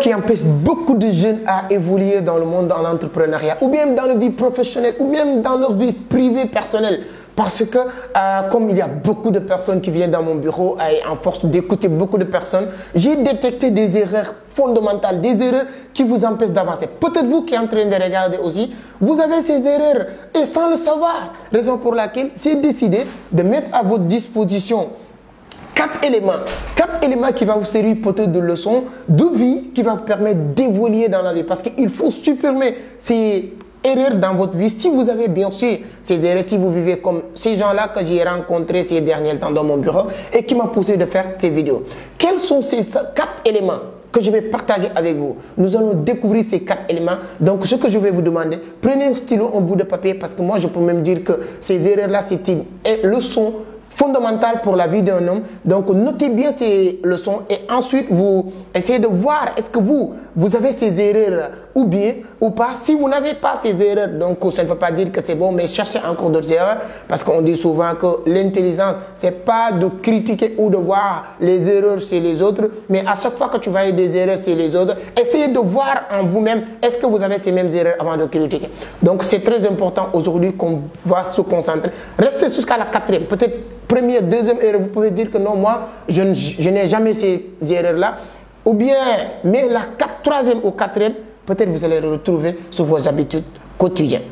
Qui empêche beaucoup de jeunes à évoluer dans le monde de l'entrepreneuriat ou bien dans leur vie professionnelle ou même dans leur vie privée personnelle. Parce que comme il y a beaucoup de personnes qui viennent dans mon bureau et en force d'écouter beaucoup de personnes, j'ai détecté des erreurs fondamentales, des erreurs qui vous empêchent d'avancer. Peut-être vous qui êtes en train de regarder aussi, vous avez ces erreurs et sans le savoir. Raison pour laquelle j'ai décidé de mettre à votre disposition 4 éléments qui vont vous servir peut-être de leçons de vie qui vont vous permettre d'évoluer dans la vie. Parce qu'il faut supprimer ces erreurs dans votre vie. Si vous avez bien sûr ces erreurs, si vous vivez comme ces gens-là que j'ai rencontrés ces derniers temps dans mon bureau et qui m'ont poussé de faire ces vidéos. Quels sont ces 4 éléments que je vais partager avec vous? Nous allons découvrir ces 4 éléments. Donc, ce que je vais vous demander, prenez un stylo, un bout de papier parce que moi, je peux même dire que ces erreurs-là, c'est une leçon fondamentale pour la vie d'un homme. Donc, notez bien ces leçons et ensuite, vous essayez de voir est-ce que vous avez ces erreurs ou bien ou pas. Si vous n'avez pas ces erreurs, donc ça ne veut pas dire que c'est bon, mais cherchez encore d'autres erreurs parce qu'on dit souvent que l'intelligence, c'est pas de critiquer ou de voir les erreurs chez les autres, mais à chaque fois que tu vois des erreurs chez les autres, essayez de voir en vous-même est-ce que vous avez ces mêmes erreurs avant de critiquer. Donc, c'est très important aujourd'hui qu'on va se concentrer. Restez jusqu'à la 4e, peut-être première, deuxième erreur, vous pouvez dire que non, moi, je n'ai jamais ces erreurs-là. Ou bien, mais la 3e ou 4e, peut-être vous allez le retrouver sur vos habitudes quotidiennes.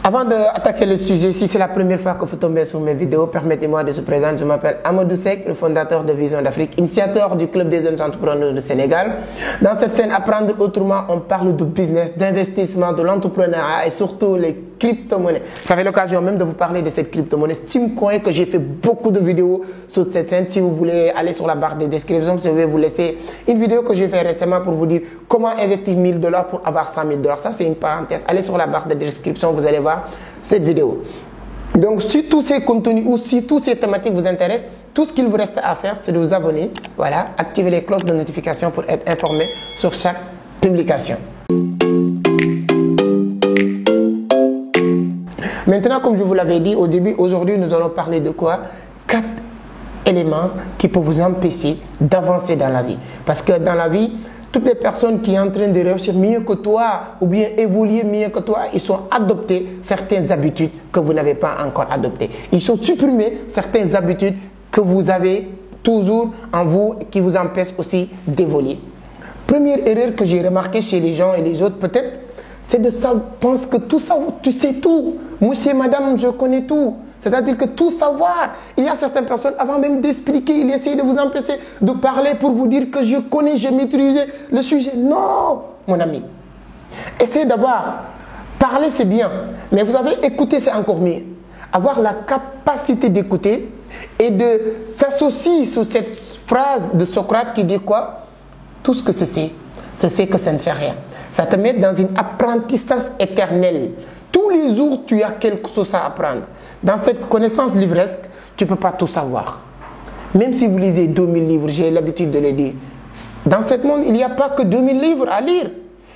Avant d'attaquer le sujet, si c'est la première fois que vous tombez sur mes vidéos, permettez-moi de se présenter. Je m'appelle Amadou Seck, le fondateur de Vision d'Afrique, initiateur du Club des jeunes entrepreneurs du Sénégal. Dans cette chaîne Apprendre autrement, on parle de business, d'investissement, de l'entrepreneuriat et surtout les crypto-monnaies. Ça fait l'occasion même de vous parler de cette crypto-monnaie Steamcoin que j'ai fait beaucoup de vidéos sur cette chaîne. Si vous voulez aller sur la barre de description, je vais vous laisser une vidéo que j'ai fait récemment pour vous dire comment investir 1 000 $ pour avoir 100 000 $. Ça, c'est une parenthèse. Allez sur la barre de description, vous allez voir cette vidéo. Donc, si tous ces contenus ou si toutes ces thématiques vous intéressent, tout ce qu'il vous reste à faire, c'est de vous abonner. Voilà, activer les cloches de notification pour être informé sur chaque publication. Maintenant, comme je vous l'avais dit au début, aujourd'hui, nous allons parler de quoi? 4 éléments qui peuvent vous empêcher d'avancer dans la vie. Parce que dans la vie, toutes les personnes qui sont en train de réussir mieux que toi ou bien évoluer mieux que toi, ils sont adoptés certaines habitudes que vous n'avez pas encore adoptées. Ils sont supprimés certaines habitudes que vous avez toujours en vous et qui vous empêchent aussi d'évoluer. Première erreur que j'ai remarquée chez les gens et les autres peut-être, c'est de ça, pense que tout ça, tu sais tout. Monsieur, madame, je connais tout. C'est-à-dire que tout savoir. Il y a certaines personnes, avant même d'expliquer, ils essayent de vous empêcher de parler pour vous dire que je connais, j'ai maîtrisé le sujet. Non, mon ami. Essayez d'avoir, parler c'est bien, mais vous avez écouté, c'est encore mieux. Avoir la capacité d'écouter et de s'associer sur cette phrase de Socrate qui dit quoi? Tout ce que c'est que ça ne sert à rien. Ça te met dans un apprentissage éternel. Tous les jours, tu as quelque chose à apprendre. Dans cette connaissance livresque, tu ne peux pas tout savoir. Même si vous lisez 2000 livres, j'ai l'habitude de le dire. Dans ce monde, il n'y a pas que 2000 livres à lire.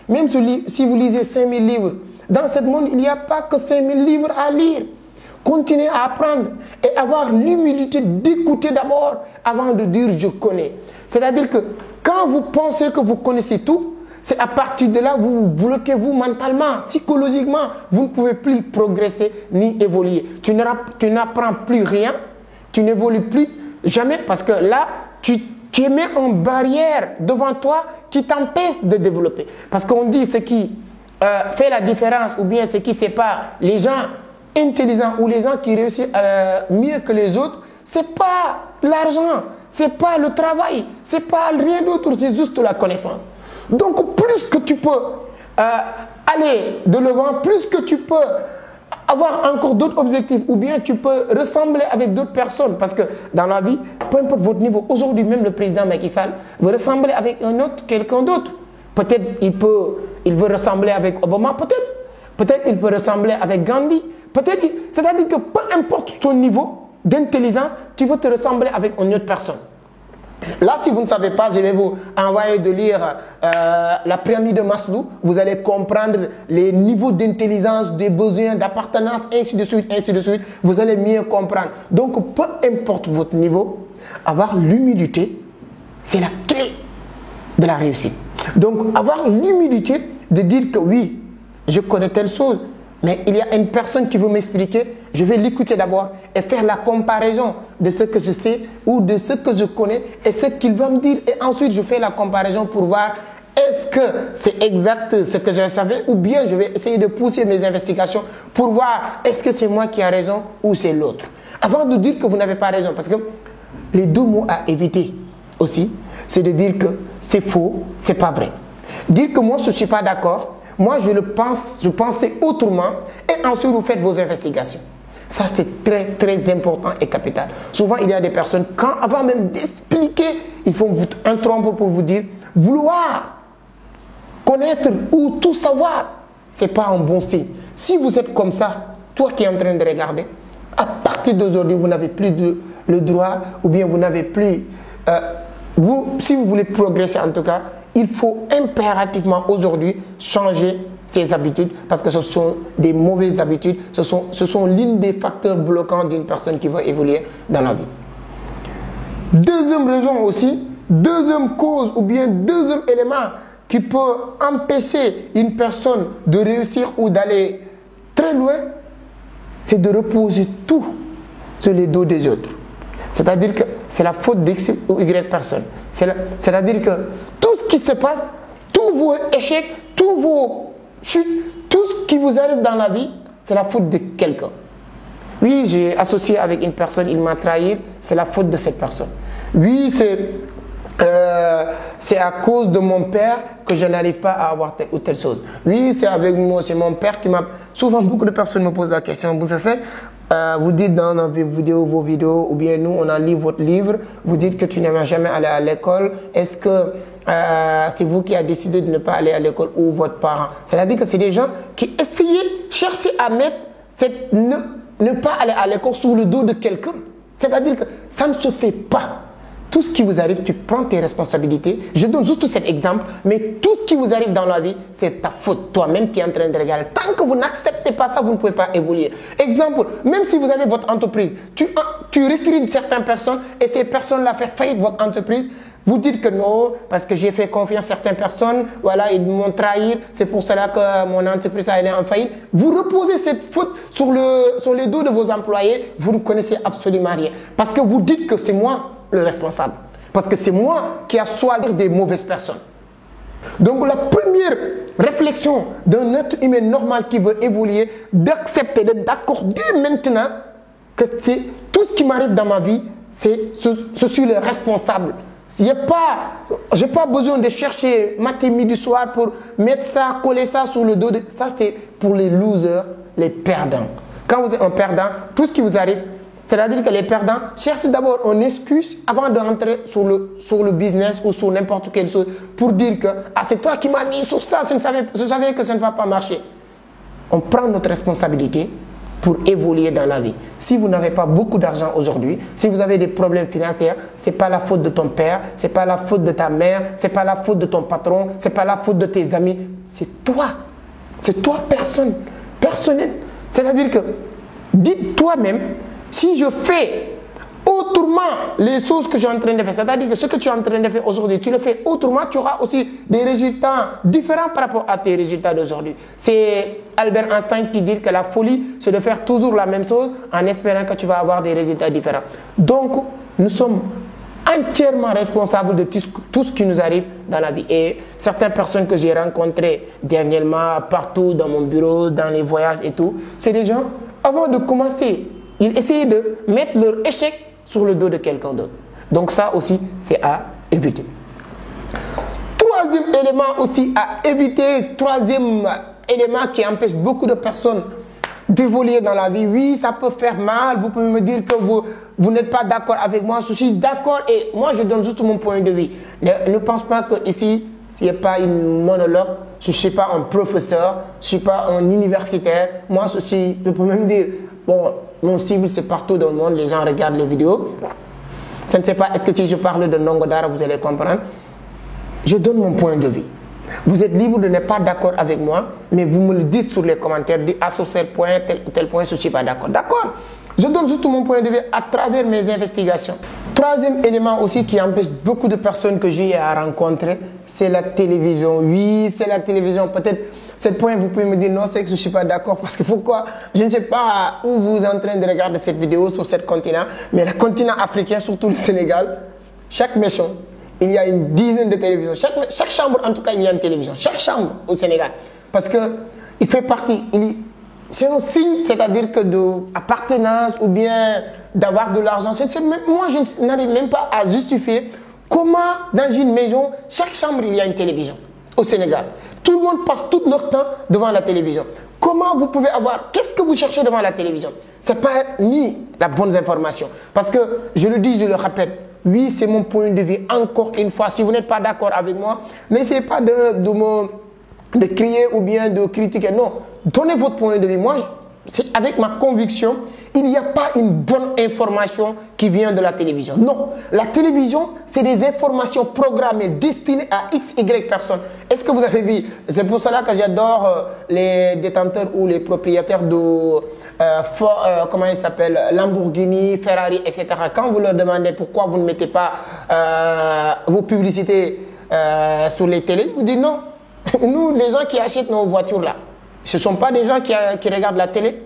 Même si vous lisez 5000 livres, dans ce monde, il n'y a pas que 5000 livres à lire. Continuez à apprendre et avoir l'humilité d'écouter d'abord avant de dire je connais. C'est-à-dire que quand vous pensez que vous connaissez tout, c'est à partir de là, vous vous bloquez vous mentalement, psychologiquement. Vous ne pouvez plus progresser ni évoluer. Tu n'apprends plus rien, tu n'évolues plus jamais parce que là, tu mets une barrière devant toi qui t'empêche de développer. Parce qu'on dit ce qui fait la différence ou bien ce qui sépare les gens intelligents ou les gens qui réussissent mieux que les autres, c'est pas l'argent, c'est pas le travail, c'est pas rien d'autre, c'est juste la connaissance. Donc, plus que tu peux aller de l'avant, plus que tu peux avoir encore d'autres objectifs ou bien tu peux ressembler avec d'autres personnes. Parce que dans la vie, peu importe votre niveau, aujourd'hui même le président Macky Sall veut ressembler avec quelqu'un d'autre. Peut-être il veut ressembler avec Obama, peut-être il peut ressembler avec Gandhi. Peut-être, c'est-à-dire que peu importe ton niveau d'intelligence, tu veux te ressembler avec une autre personne. Là, si vous ne savez pas, je vais vous envoyer de lire la pyramide de Maslow. Vous allez comprendre les niveaux d'intelligence, des besoins, d'appartenance, ainsi de suite, ainsi de suite. Vous allez mieux comprendre. Donc, peu importe votre niveau, avoir l'humilité, c'est la clé de la réussite. Donc, avoir l'humilité de dire que oui, je connais telle chose, mais il y a une personne qui veut m'expliquer, je vais l'écouter d'abord et faire la comparaison de ce que je sais ou de ce que je connais et ce qu'il va me dire. Et ensuite, je fais la comparaison pour voir est-ce que c'est exact ce que je savais ou bien je vais essayer de pousser mes investigations pour voir est-ce que c'est moi qui ai raison ou c'est l'autre. Avant de dire que vous n'avez pas raison, parce que les deux mots à éviter aussi, c'est de dire que c'est faux, c'est pas vrai. Dire que moi je ne suis pas d'accord, moi je le pense, je pensais autrement et ensuite vous faites vos investigations. Ça c'est très très important et capital. Souvent il y a des personnes, quand avant même d'expliquer, ils font vous interrompre pour vous dire vouloir connaître ou tout savoir, ce n'est pas un bon signe. Si vous êtes comme ça, toi qui es en train de regarder, à partir d'aujourd'hui vous n'avez plus le droit ou bien vous n'avez plus... si vous voulez progresser en tout cas, il faut impérativement aujourd'hui changer ses habitudes parce que ce sont des mauvaises habitudes, ce sont l'un des facteurs bloquants d'une personne qui veut évoluer dans la vie. Deuxième raison aussi, deuxième cause ou bien deuxième élément qui peut empêcher une personne de réussir ou d'aller très loin, c'est de reposer tout sur les dos des autres. C'est-à-dire que c'est la faute d'X ou Y personne. C'est-à-dire que tout ce qui se passe, tous vos échecs, tous vos chutes, tout ce qui vous arrive dans la vie, c'est la faute de quelqu'un. Oui, j'ai associé avec une personne, il m'a trahi, c'est la faute de cette personne. Oui, c'est à cause de mon père que je n'arrive pas à avoir telle ou telle chose. Oui, c'est avec moi, c'est mon père qui m'a... Souvent, beaucoup de personnes me posent la question, vous dites dans vos vidéos, ou bien nous, on a lu votre livre, vous dites que tu n'aimes jamais aller à l'école. Est-ce que c'est vous qui avez décidé de ne pas aller à l'école ou votre parent? C'est-à-dire que c'est des gens qui essayaient, chercher à mettre ne pas aller à l'école sous le dos de quelqu'un. C'est-à-dire que ça ne se fait pas. Tout ce qui vous arrive, tu prends tes responsabilités. Je donne juste cet exemple, mais tout ce qui vous arrive dans la vie, c'est ta faute, toi-même qui es en train de regarder. Tant que vous n'acceptez pas ça, vous ne pouvez pas évoluer. Exemple, même si vous avez votre entreprise, tu recrutes certaines personnes et ces personnes-là font faillite votre entreprise. Vous dites que non, parce que j'ai fait confiance à certaines personnes, voilà, ils m'ont trahi, c'est pour cela que mon entreprise a été en faillite. Vous reposez cette faute sur les dos de vos employés, vous ne connaissez absolument rien. Parce que vous dites que c'est moi le responsable. Parce que c'est moi qui ai choisi des mauvaises personnes. Donc la première réflexion d'un être humain normal qui veut évoluer, d'accepter, d'accorder maintenant que c'est tout ce qui m'arrive dans ma vie, je suis le responsable. Je n'ai pas besoin de chercher matin, midi, soir pour mettre ça, coller ça sur le dos. Ça, c'est pour les losers, les perdants. Quand vous êtes un perdant, tout ce qui vous arrive, c'est-à-dire que les perdants cherchent d'abord une excuse avant de rentrer sur le business ou sur n'importe quelle chose pour dire que c'est toi qui m'as mis sur ça, je savais que ça ne va pas marcher. On prend notre responsabilité pour évoluer dans la vie. Si vous n'avez pas beaucoup d'argent aujourd'hui, si vous avez des problèmes financiers, ce n'est pas la faute de ton père, ce n'est pas la faute de ta mère, ce n'est pas la faute de ton patron, ce n'est pas la faute de tes amis, c'est toi. C'est toi, personnel. C'est-à-dire que, dites toi-même, si je fais autrement les choses que je suis en train de faire, c'est-à-dire que ce que tu es en train de faire aujourd'hui, tu le fais autrement, tu auras aussi des résultats différents par rapport à tes résultats d'aujourd'hui. C'est Albert Einstein qui dit que la folie, c'est de faire toujours la même chose en espérant que tu vas avoir des résultats différents. Donc, nous sommes entièrement responsables de tout ce qui nous arrive dans la vie. Et certaines personnes que j'ai rencontrées dernièrement, partout dans mon bureau, dans les voyages et tout, c'est des gens, avant de commencer, ils essayaient de mettre leur échec sur le dos de quelqu'un d'autre. Donc ça aussi, c'est à éviter. Troisième élément aussi à éviter, troisième élément qui empêche beaucoup de personnes d'évoluer dans la vie. Oui, ça peut faire mal, vous pouvez me dire que vous n'êtes pas d'accord avec moi, je suis d'accord et moi je donne juste mon point de vue. Ne pense pas que ici, s'il n'y a pas une monologue, je ne suis pas un professeur, je ne suis pas un universitaire, moi je peux même dire, bon, mon cible c'est partout dans le monde, les gens regardent les vidéos. Je ne sais pas, est-ce que si je parle de Ndongo Dara, vous allez comprendre. Je donne mon point de vue. Vous êtes libre de n'être pas d'accord avec moi, mais vous me le dites sur les commentaires, dites sur tel point, tel ou tel point, je ne suis pas d'accord. D'accord. Je donne juste mon point de vue à travers mes investigations. Troisième élément aussi qui empêche beaucoup de personnes que j'ai à rencontrer, c'est la télévision. Oui, c'est la télévision. Peut-être, ce point, vous pouvez me dire non, c'est que je ne suis pas d'accord. Parce que pourquoi? Je ne sais pas où vous êtes en train de regarder cette vidéo sur ce continent, mais le continent africain, surtout le Sénégal, chaque maison, il y a une dizaine de télévisions. Chaque chambre, en tout cas, il y a une télévision. Chaque chambre au Sénégal. Parce qu'il fait partie, c'est un signe, c'est-à-dire que d'appartenance ou bien d'avoir de l'argent. Moi, je n'arrive même pas à justifier comment, dans une maison, chaque chambre, il y a une télévision au Sénégal. Tout le monde passe tout leur temps devant la télévision. Comment vous pouvez avoir... Qu'est-ce que vous cherchez devant la télévision? Ce n'est pas ni la bonne information. Parce que, je le dis, je le répète, oui, c'est mon point de vue. Encore une fois, si vous n'êtes pas d'accord avec moi, n'essayez pas de crier ou bien de critiquer. Non, donnez votre point de vue. Moi, c'est avec ma conviction, il n'y a pas une bonne information qui vient de la télévision. Non, la télévision, c'est des informations programmées, destinées à X, Y personnes. Est-ce que vous avez vu? C'est pour cela que j'adore les détenteurs ou les propriétaires de... comment il s'appelle, Lamborghini, Ferrari, etc. Quand vous leur demandez pourquoi vous ne mettez pas vos publicités sur les télés, vous dites non. Nous, les gens qui achètent nos voitures là, ce ne sont pas des gens qui regardent la télé.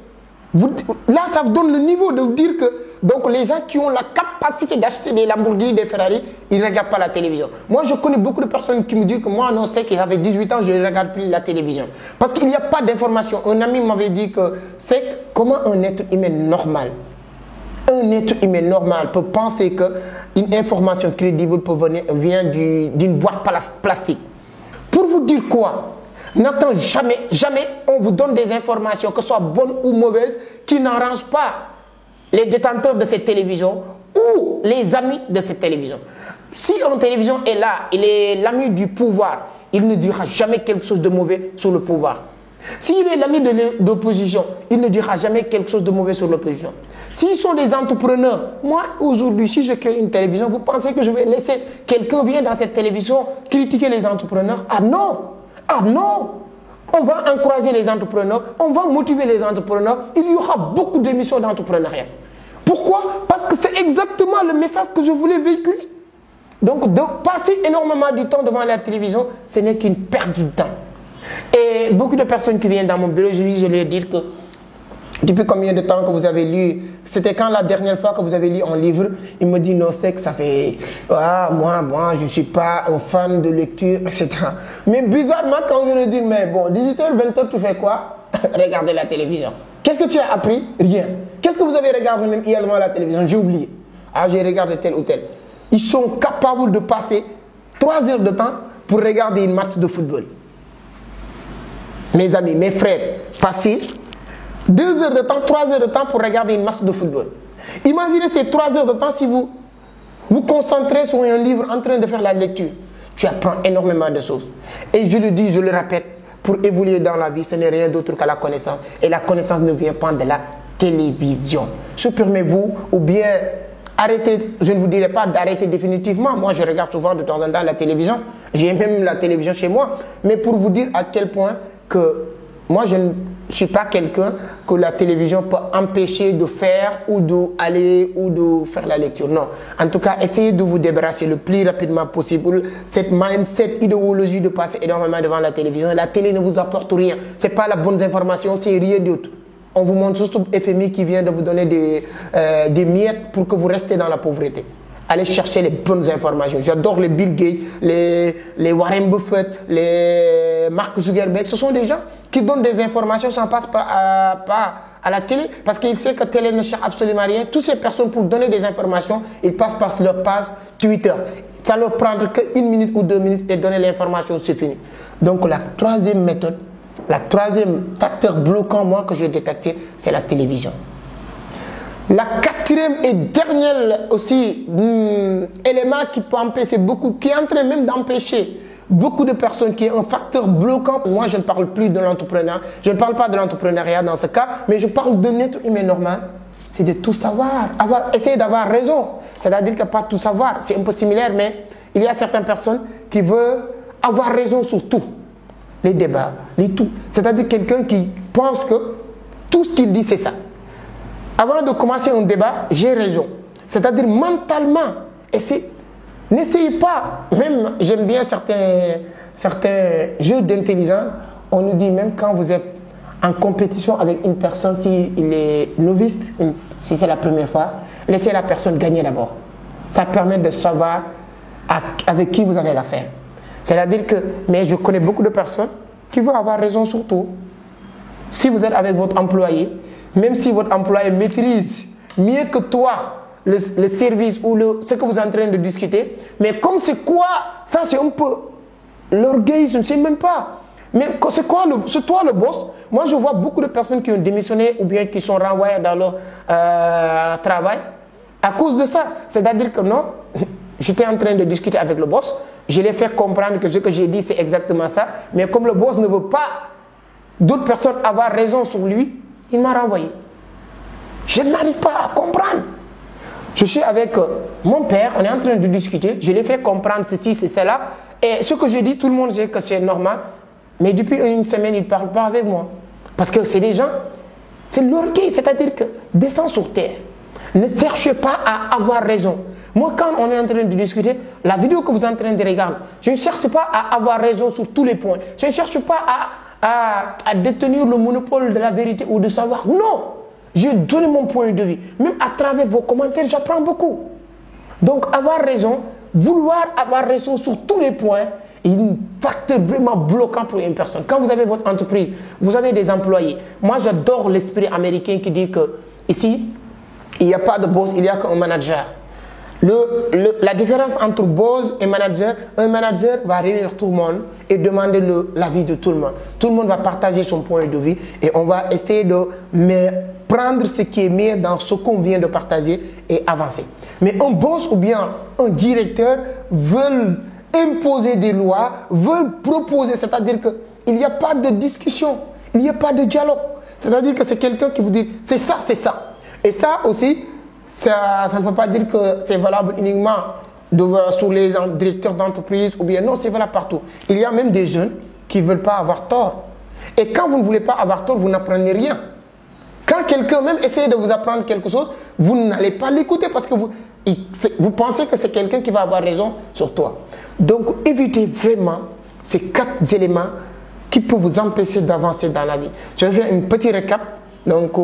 Là, ça vous donne le niveau de vous dire que donc les gens qui ont la capacité d'acheter des Lamborghini, des Ferrari, ils ne regardent pas la télévision. Moi, je connais beaucoup de personnes qui me disent que moi, non, c'est qu'ils avaient 18 ans, je ne regarde plus la télévision. Parce qu'il n'y a pas d'information. Un ami m'avait dit que c'est comment un être humain normal, peut penser qu'une information crédible vient d'une boîte plastique. Pour vous dire quoi? N'attends jamais, on vous donne des informations, que ce soit bonnes ou mauvaises, qui n'arrangent pas les détenteurs de cette télévision ou les amis de cette télévision. Si une télévision est là, il est l'ami du pouvoir, il ne dira jamais quelque chose de mauvais sur le pouvoir. S'il est l'ami de l'opposition, il ne dira jamais quelque chose de mauvais sur l'opposition. S'ils sont des entrepreneurs, moi aujourd'hui, si je crée une télévision, vous pensez que je vais laisser quelqu'un venir dans cette télévision critiquer les entrepreneurs? Ah non! Ah non! On va encourager les entrepreneurs, on va motiver les entrepreneurs. Il y aura beaucoup d'émissions d'entrepreneuriat. Pourquoi? Parce que c'est exactement le message que je voulais véhiculer. Donc, de passer énormément du temps devant la télévision, ce n'est qu'une perte de temps. Et beaucoup de personnes qui viennent dans mon bureau, je leur dire que depuis combien de temps que vous avez lu, c'était quand la dernière fois que vous avez lu un livre, il me dit non, c'est que ça fait, moi, je ne suis pas un fan de lecture, etc. Mais bizarrement, quand je lui dis, mais bon, 18h, 20h, tu fais quoi? Regardez la télévision. Qu'est-ce que tu as appris? Rien. Qu'est-ce que vous avez regardé même hier à la télévision? J'ai oublié. Ah, j'ai regardé tel ou tel. Ils sont capables de passer 3 heures de temps pour regarder une match de football. Mes amis, mes frères, passez 2 heures de temps, 3 heures de temps pour regarder une match de football. Imaginez ces 3 heures de temps si vous vous concentrez sur un livre en train de faire la lecture. Tu apprends énormément de choses. Et je le dis, je le répète, pour évoluer dans la vie, ce n'est rien d'autre que la connaissance. Et la connaissance ne vient pas de la télévision. Supprimez-vous ou bien arrêtez, je ne vous dirai pas d'arrêter définitivement. Moi, je regarde souvent de temps en temps la télévision. J'ai même la télévision chez moi. Mais pour vous dire à quel point que moi, je ne suis pas quelqu'un que la télévision peut empêcher de faire ou d'aller ou de faire la lecture. Non. En tout cas, essayez de vous débarrasser le plus rapidement possible. Cette mindset, idéologie de passer énormément devant la télévision. La télé ne vous apporte rien. Ce n'est pas la bonne information, c'est rien d'autre. On vous montre juste FMI qui vient de vous donner des miettes pour que vous restez dans la pauvreté. Allez chercher les bonnes informations. J'adore les Bill Gates, les Warren Buffett, les Mark Zuckerberg. Ce sont des gens qui donnent des informations sans passer pas à la télé parce qu'ils savent que la télé ne cherche absolument rien. Toutes ces personnes, pour donner des informations, ils passent par leur page Twitter. Ça leur prend qu'une minute ou 2 minutes et donner l'information, c'est fini. Donc la troisième méthode, la troisième facteur bloquant, moi, que j'ai détecté, c'est la télévision. La quatrième et dernière aussi élément qui peut empêcher beaucoup, qui est en train même d'empêcher beaucoup de personnes, qui est un facteur bloquant. Moi, je ne parle plus de l'entrepreneuriat, je ne parle pas de l'entrepreneuriat dans ce cas, mais je parle d'un être humain normal. c'est de tout savoir. Essayer d'avoir raison. C'est-à-dire que pas tout savoir. C'est un peu similaire, mais il y a certaines personnes qui veulent avoir raison sur tout. Les débats, les tout. C'est-à-dire quelqu'un qui pense que tout ce qu'il dit, c'est ça. Avant de commencer un débat, j'ai raison. C'est-à-dire mentalement, n'essayez pas. Même, j'aime bien certains jeux d'intelligence. On nous dit même quand vous êtes en compétition avec une personne, s'il est novice, si c'est la première fois, laissez la personne gagner d'abord. Ça permet de savoir avec qui vous avez l'affaire. C'est-à-dire que, mais je connais beaucoup de personnes qui veulent avoir raison sur tout. Si vous êtes avec votre employé, même si votre employé maîtrise mieux que toi le service ou ce que vous êtes en train de discuter, mais comme c'est quoi, ça c'est un peu l'orgueil, je ne sais même pas. Mais c'est toi le boss. Moi je vois beaucoup de personnes qui ont démissionné ou bien qui sont renvoyées dans leur travail à cause de ça. C'est-à-dire que non, j'étais en train de discuter avec le boss, je l'ai fait comprendre que ce que j'ai dit c'est exactement ça, mais comme le boss ne veut pas d'autres personnes avoir raison sur lui, il m'a renvoyé. Je n'arrive pas à comprendre. Je suis avec mon père, on est en train de discuter, je l'ai fait comprendre ceci, c'est cela, et ce que je dis, tout le monde sait que c'est normal, mais depuis une semaine, il ne parle pas avec moi. Parce que c'est des gens, c'est l'orgueil, c'est-à-dire que descends sur terre. Ne cherchez pas à avoir raison. Moi, quand on est en train de discuter, la vidéo que vous êtes en train de regarder, je ne cherche pas à avoir raison sur tous les points. Je ne cherche pas à détenir le monopole de la vérité ou de savoir. Non, je donne mon point de vue. Même à travers vos commentaires, j'apprends beaucoup. Donc, avoir raison, vouloir avoir raison sur tous les points, est un facteur vraiment bloquant pour une personne. Quand vous avez votre entreprise, vous avez des employés. Moi, j'adore l'esprit américain qui dit que ici, il n'y a pas de boss, il n'y a qu'un manager. La différence entre boss et manager, un manager va réunir tout le monde et demander l'avis de tout le monde. Tout le monde va partager son point de vue et on va essayer de prendre ce qui est meilleur dans ce qu'on vient de partager et avancer. Mais un boss ou bien un directeur veulent imposer des lois, veulent proposer, c'est-à-dire qu'il n'y a pas de discussion, il n'y a pas de dialogue. C'est-à-dire que c'est quelqu'un qui vous dit c'est ça, c'est ça. Et ça aussi, ça ne veut pas dire que c'est valable uniquement sur les directeurs d'entreprise ou bien non, c'est valable partout. Il y a même des jeunes qui ne veulent pas avoir tort. Et quand vous ne voulez pas avoir tort, vous n'apprenez rien. Quand quelqu'un même essaie de vous apprendre quelque chose, vous n'allez pas l'écouter parce que vous pensez que c'est quelqu'un qui va avoir raison sur toi. Donc évitez vraiment ces 4 éléments qui peuvent vous empêcher d'avancer dans la vie. Je vais faire un petit récap. Donc,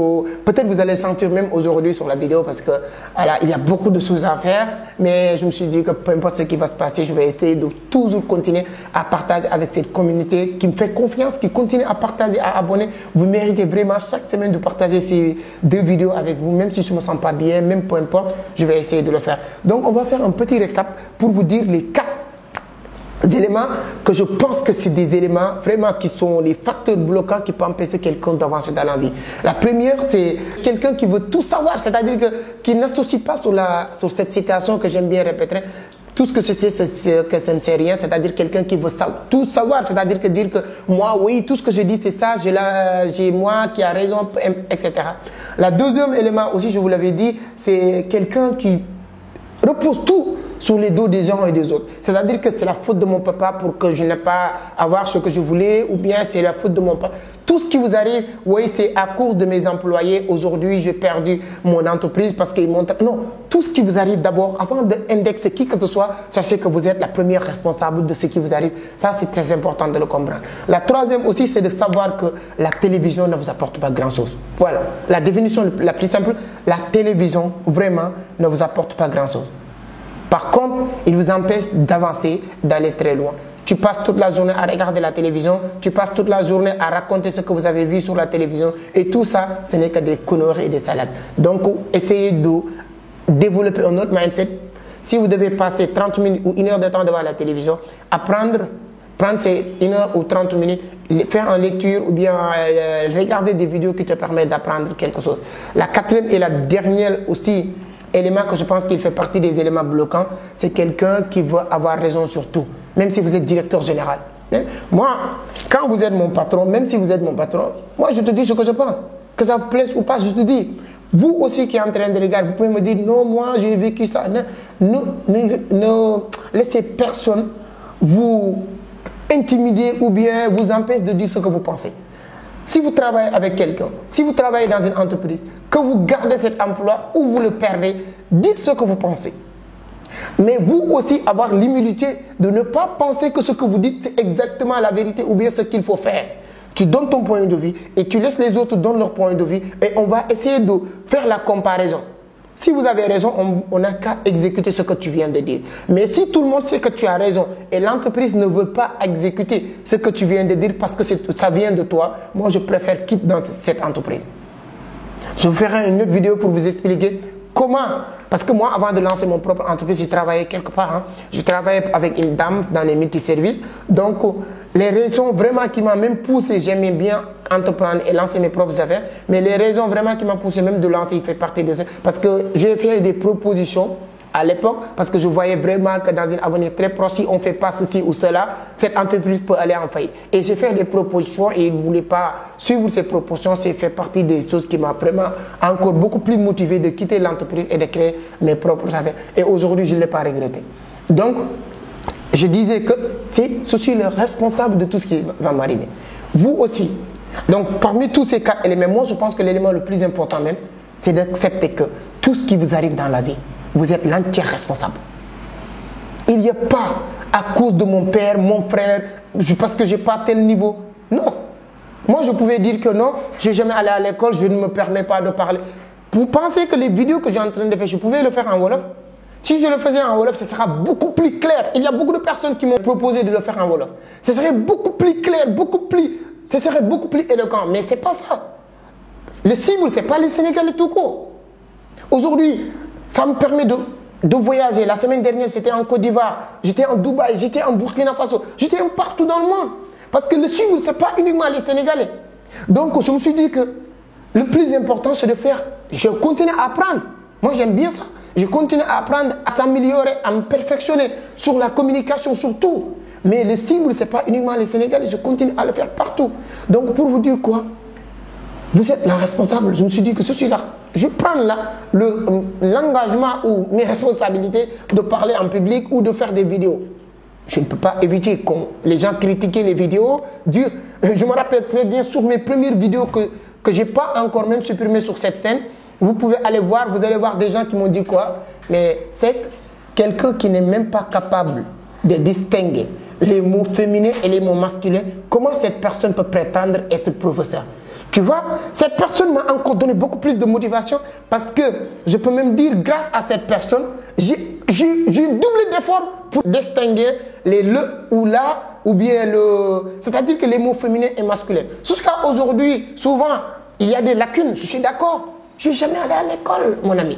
peut-être vous allez sentir même aujourd'hui sur la vidéo parce que voilà, il y a beaucoup de choses à faire. Mais je me suis dit que peu importe ce qui va se passer, je vais essayer de toujours continuer à partager avec cette communauté qui me fait confiance, qui continue à partager, à abonner. Vous méritez vraiment chaque semaine de partager ces 2 vidéos avec vous. Même si je ne me sens pas bien, même peu importe, je vais essayer de le faire. Donc, on va faire un petit récap pour vous dire les 4 éléments que je pense que c'est des éléments vraiment qui sont les facteurs bloquants qui peuvent empêcher quelqu'un d'avancer dans la vie. La première, c'est quelqu'un qui veut tout savoir, c'est-à-dire qui n'associe pas sur cette citation que j'aime bien répéter. Tout ce que je sais, c'est que ça ne sait rien, c'est-à-dire quelqu'un qui veut tout savoir, c'est-à-dire que dire que moi, oui, tout ce que je dis, c'est ça, j'ai moi qui a raison, etc. La deuxième élément aussi, je vous l'avais dit, c'est quelqu'un qui repose tout sur les dos des uns et des autres. C'est-à-dire que c'est la faute de mon papa pour que je n'ai pas avoir ce que je voulais, ou bien c'est la faute de mon papa. Tout ce qui vous arrive, oui, c'est à cause de mes employés. Aujourd'hui, j'ai perdu mon entreprise parce qu'ils m'ont... Non, tout ce qui vous arrive d'abord, avant d'indexer qui que ce soit, sachez que vous êtes la première responsable de ce qui vous arrive. Ça, c'est très important de le comprendre. La troisième aussi, c'est de savoir que la télévision ne vous apporte pas grand-chose. Voilà, la définition la plus simple, la télévision, vraiment, ne vous apporte pas grand-chose. Par contre, il vous empêche d'avancer, d'aller très loin. Tu passes toute la journée à regarder la télévision, tu passes toute la journée à raconter ce que vous avez vu sur la télévision et tout ça, ce n'est que des conneries et des salades. Donc, essayez de développer un autre mindset. Si vous devez passer 30 minutes ou 1 heure de temps devant la télévision, prendre ces 1 heure ou 30 minutes, faire une lecture ou bien regarder des vidéos qui te permettent d'apprendre quelque chose. La 4e et la dernière aussi, élément que je pense qu'il fait partie des éléments bloquants, c'est quelqu'un qui veut avoir raison sur tout, même si vous êtes directeur général. Moi, quand vous êtes mon patron, même si vous êtes mon patron, moi je te dis ce que je pense. Que ça vous plaise ou pas, je te dis. Vous aussi qui êtes en train de regarder, vous pouvez me dire, non, moi j'ai vécu ça. Ne laissez personne vous intimider ou bien vous empêcher de dire ce que vous pensez. Si vous travaillez avec quelqu'un, si vous travaillez dans une entreprise, que vous gardez cet emploi ou vous le perdez, dites ce que vous pensez. Mais vous aussi avoir l'humilité de ne pas penser que ce que vous dites c'est exactement la vérité ou bien ce qu'il faut faire. Tu donnes ton point de vue et tu laisses les autres donner leur point de vue et on va essayer de faire la comparaison. Si vous avez raison, on n'a qu'à exécuter ce que tu viens de dire. Mais si tout le monde sait que tu as raison et l'entreprise ne veut pas exécuter ce que tu viens de dire parce que ça vient de toi, moi je préfère quitter dans cette entreprise. Je vous ferai une autre vidéo pour vous expliquer comment. Parce que moi, avant de lancer mon propre entreprise, j'ai travaillé quelque part. Hein. Je travaillais avec une dame dans les multiservices. Donc, les raisons vraiment qui m'ont même poussé, j'aimais bien entreprendre et lancer mes propres affaires. Mais les raisons vraiment qui m'ont poussé même de lancer, il fait partie de ça. Parce que j'ai fait des propositions à l'époque, parce que je voyais vraiment que dans un avenir très proche, si on ne fait pas ceci ou cela, cette entreprise peut aller en faillite. Et j'ai fait des propositions et il ne voulait pas suivre ces propositions. C'est fait partie des choses qui m'ont vraiment encore beaucoup plus motivé de quitter l'entreprise et de créer mes propres affaires. Et aujourd'hui, je ne l'ai pas regretté. Donc, je disais que je suis le responsable de tout ce qui va m'arriver. Vous aussi. Donc, parmi tous ces quatre éléments, moi, je pense que l'élément le plus important même, c'est d'accepter que tout ce qui vous arrive dans la vie, vous êtes l'entier responsable. Il n'y a pas à cause de mon père, mon frère, parce que je n'ai pas tel niveau. Non. Moi, je pouvais dire que non, je n'ai jamais allé à l'école, je ne me permets pas de parler. Vous pensez que les vidéos que j'ai en train de faire, je pouvais le faire en Wolof? Si je le faisais en Wolof, ce sera beaucoup plus clair. Il y a beaucoup de personnes qui m'ont proposé de le faire en Wolof. Ce serait beaucoup plus clair, ce serait beaucoup plus éloquent. Mais ce n'est pas ça. Le cible, ce n'est pas les Sénégalais tout court. Aujourd'hui, ça me permet de voyager. La semaine dernière, j'étais en Côte d'Ivoire, j'étais en Dubaï, j'étais en Burkina Faso, j'étais partout dans le monde. Parce que le cible, ce n'est pas uniquement les Sénégalais. Donc, je me suis dit que le plus important, c'est de faire. Je continue à apprendre. Moi, j'aime bien ça. Je continue à apprendre, à s'améliorer, à me perfectionner sur la communication, sur tout. Mais le cible, ce n'est pas uniquement les Sénégalais. Je continue à le faire partout. Donc, pour vous dire quoi? Vous êtes la responsable. Je me suis dit que je suis là. Je prends l'engagement ou mes responsabilités de parler en public ou de faire des vidéos. Je ne peux pas éviter que les gens critiquent les vidéos. Dire, je me rappelle très bien sur mes premières vidéos que je n'ai pas encore même supprimées sur cette scène. Vous pouvez aller voir, vous allez voir des gens qui m'ont dit quoi. Mais c'est quelqu'un qui n'est même pas capable de distinguer les mots féminins et les mots masculins. Comment cette personne peut prétendre être professeur? Tu vois, cette personne m'a encore donné beaucoup plus de motivation parce que je peux même dire, grâce à cette personne, j'ai doublé d'efforts pour distinguer les le ou la ou bien le... C'est-à-dire que les mots féminins et masculins. Jusqu'à aujourd'hui, souvent, il y a des lacunes, je suis d'accord. Je n'ai jamais allé à l'école, mon ami.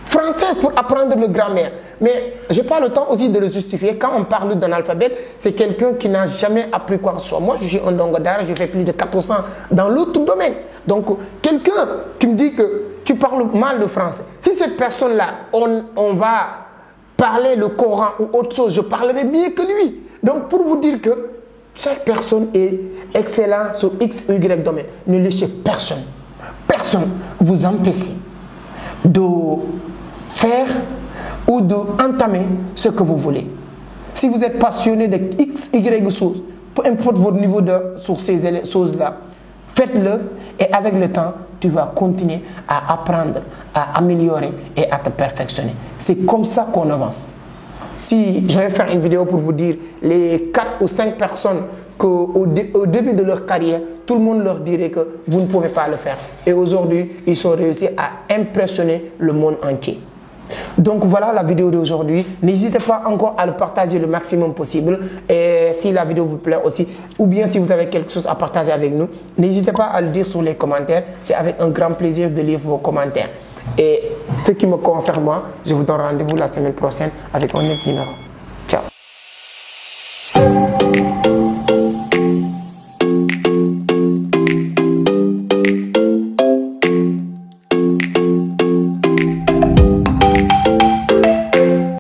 Française pour apprendre le grammaire. Mais je n'ai pas le temps aussi de le justifier. Quand on parle d'un alphabet, c'est quelqu'un qui n'a jamais appris quoi que ce soit. Moi, je suis un dongo d'art, j'ai fait plus de 400 dans l'autre domaine. Donc, quelqu'un qui me dit que tu parles mal le français. Si cette personne-là, on va parler le Coran ou autre chose, je parlerai mieux que lui. Donc, pour vous dire que chaque personne est excellente sur X ou Y domaine. Ne laissez personne vous empêcher de faire ou d'entamer ce que vous voulez. Si vous êtes passionné de X, Y choses, peu importe votre niveau sur ces choses-là, faites-le et avec le temps, tu vas continuer à apprendre, à améliorer et à te perfectionner. C'est comme ça qu'on avance. Si je vais faire une vidéo pour vous dire les 4 ou 5 personnes qu'au début de leur carrière, tout le monde leur dirait que vous ne pouvez pas le faire. Et aujourd'hui, ils ont réussi à impressionner le monde entier. Donc voilà la vidéo d'aujourd'hui. N'hésitez pas encore à le partager le maximum possible. Et si la vidéo vous plaît aussi, ou bien si vous avez quelque chose à partager avec nous, n'hésitez pas à le dire sur les commentaires. C'est avec un grand plaisir de lire vos commentaires. Et ce qui me concerne moi, je vous donne rendez-vous la semaine prochaine avec un autre numéro.